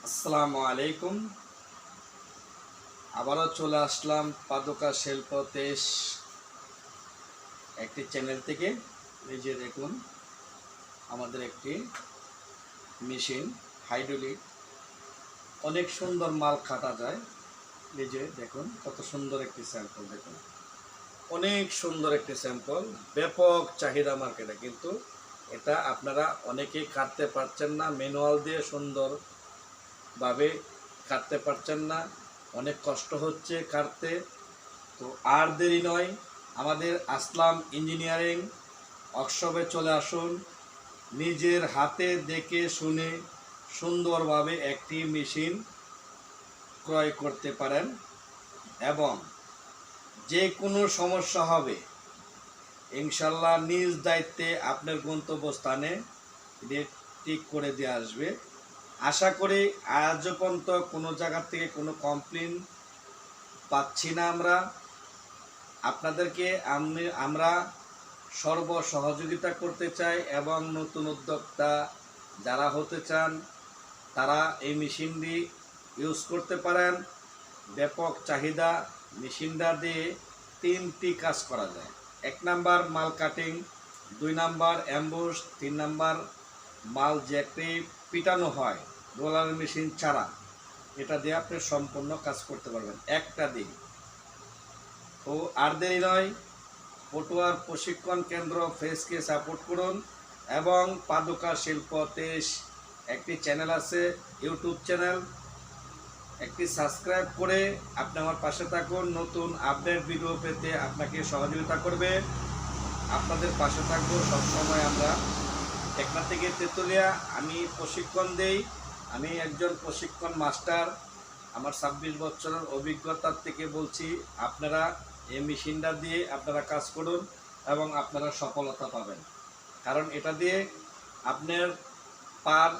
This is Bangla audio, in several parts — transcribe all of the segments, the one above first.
আসসালামু আলাইকুম। আবারও চলে আসলাম পাদুকা শিল্প দেশ একটি চ্যানেল থেকে। এই যে দেখুন আমাদের একটি মেশিন হাইড্রোলিক, অনেক সুন্দর মাল কাটা যায়। এই যে দেখুন কত সুন্দর একটি স্যাম্পল, দেখুন অনেক সুন্দর একটি স্যাম্পল, ব্যাপক চাহিদা মার্কেটে। কিন্তু এটা আপনারা অনেকেই কাটতে পারছেন না, ম্যানুয়াল দিয়ে সুন্দরভাবে কাটতে পারছেন না, অনেক কষ্ট হচ্ছে কাটতে। তো আর দেরি নয়, আমাদের আসলাম ইঞ্জিনিয়ারিং ওয়ার্কশপে চলে আসুন, নিজের হাতে দেখে শুনে সুন্দরভাবে একটি মেশিন ক্রয় করতে পারেন এবং যে কোনো সমস্যা হবে ইনশাল্লাহ নিজ দায়িত্বে আপনার গন্তব্যস্থানে ঠিক করে দিয়ে আসবে। আশা করি আজ পর্যন্ত কোনো জায়গা থেকে কোনো কমপ্লেন পাচ্ছি না। আপনাদেরকে আমরা সর্ব সহযোগিতা করতে চাই এবং নতুন উদ্যোক্তা যারা হতে চান তারা এই মেশিনটি ইউজ করতে পারেন। ব্যাপক চাহিদা, মেশিনটা দিয়ে 3টি কাজ করা যায়। 1 নাম্বার মাল কাটিং, 2 নাম্বার অ্যাম্বুশ, 3 নাম্বার মাল যেটি পিটানো হয় রোলার মেশিন ছাড়া, এটা দিয়ে আপনি সম্পূর্ণ কাজ করতে পারবেন একটা দিন। তো আর দেরি নয়, পটুয়ার প্রশিক্ষণ কেন্দ্র ফেসকে সাপোর্ট করুন এবং পাদুকা শিল্প দেশ একটি চ্যানেল আছে, ইউটিউব চ্যানেল, একটি সাবস্ক্রাইব করে আপনি আমার পাশে থাকুন। নতুন আপডেট ভিডিও পেতে আপনাকে সহযোগিতা করবে, আপনাদের পাশে থাকবো সবসময়। আমরা টেকনা থেকে তেতুলিয়া, আমি প্রশিক্ষণ দেই, আমি একজন প্রশিক্ষণ মাস্টার। আমার 26 বছরের অভিজ্ঞতার থেকে বলছি, আপনারা এই মেশিনটা দিয়ে আপনারা কাজ করুন এবং আপনারা সফলতা পাবেন। কারণ এটা দিয়ে আপনার পার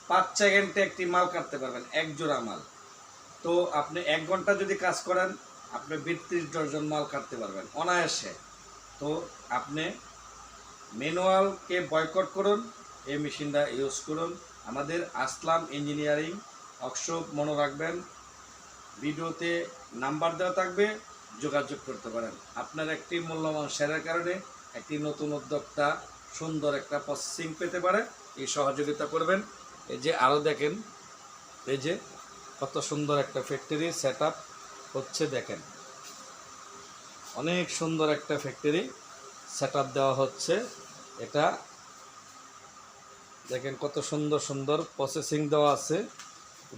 5 সেকেন্ডে একটি মাল কাটতে পারবেন, এক জোড়া মাল। তো আপনি 1 ঘন্টা যদি কাজ করেন আপনি 32 ডজন মাল কাটতে পারবেন অনায়াসে। তো আপনি ম্যানুয়ালকে বয়কট করুন, এই মেশিনটা ইউজ করুন। আমাদের আসলাম ইঞ্জিনিয়ারিং ওয়ার্কশপ মনে রাখবেন, ভিডিওতে নাম্বার দেওয়া থাকবে, যোগাযোগ করতে পারেন। আপনার একটি মূল্যবান শেয়ারের কারণে একটি নতুন উদ্যোক্তা সুন্দর একটা প্রসেসিং পেতে পারে, এই সহযোগিতা করবেন। এই যে আরও দেখেন, এই যে কত সুন্দর একটা ফ্যাক্টরি সেট আপ হচ্ছে, দেখেন অনেক সুন্দর একটা ফ্যাক্টরি সেট আপ দেওয়া হচ্ছে। এটা দেখেন কত সুন্দর সুন্দর প্রসেসিং দেওয়া আছে,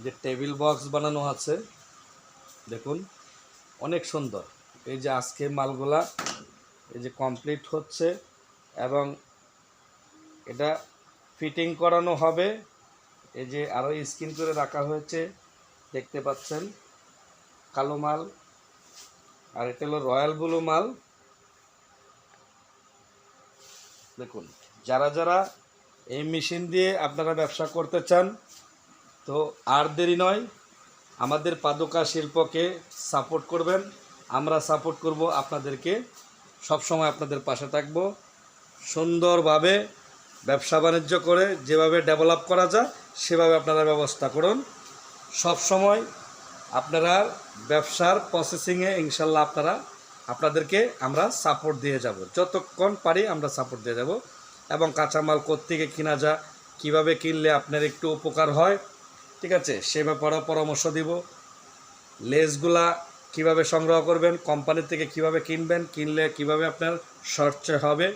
যে টেবিল বক্স বানানো আছে, দেখুন অনেক সুন্দর। এই যে আজকে মালগুলা এই যে কমপ্লিট হচ্ছে এবং এটা ফিটিং করানো হবে। এই যে আরও স্ক্রিন করে রাখা হয়েছে, দেখতে পাচ্ছেন কালো মাল, আর এটা হলো রয়্যাল ব্লু মাল। দেখুন যারা যারা এই মেশিন দিয়ে আপনারা ব্যবসা করতে চান, তো আর দেরি নয়, আমাদের পাদুকা শিল্পকে সাপোর্ট করবেন, আমরা সাপোর্ট করব আপনাদেরকে, সবসময় আপনাদের পাশে থাকব। সুন্দরভাবে ব্যবসা বাণিজ্য করে যেভাবে ডেভেলপ করা যায় সেভাবে আপনারা ব্যবস্থা করুন। সব সময় আপনারা ব্যবসার প্রসেসিংয়ে ইনশাল্লাহ আপনাদেরকে আমরা সাপোর্ট দিয়ে যাব, যতক্ষণ পারি আমরা সাপোর্ট দিয়ে যাব। এবং কাঁচামাল কোত্থেকে কিনা যায়, কিভাবে কিনলে আপনার একটু উপকার হয়, ঠিক আছে, সে ব্যাপারেও পরামর্শ দিব। লেসগুলা কিভাবে সংগ্রহ করবেন, কোম্পানি থেকে কিভাবে কিনবেন, কিনলে কিভাবে আপনার সঞ্চয় হবে,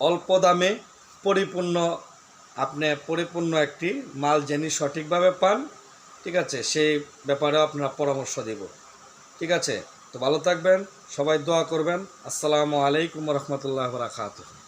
অল্প দামে পরিপূর্ণ একটি মাল যিনি সঠিকভাবে পান, ঠিক আছে, সেই ব্যাপারেও আপনারা পরামর্শ দেব। ঠিক আছে, তো ভালো থাকবেন, সবাই দোয়া করবেন। আসসালামু আলাইকুম রহমতুল্লাহ বারাকাতুহু।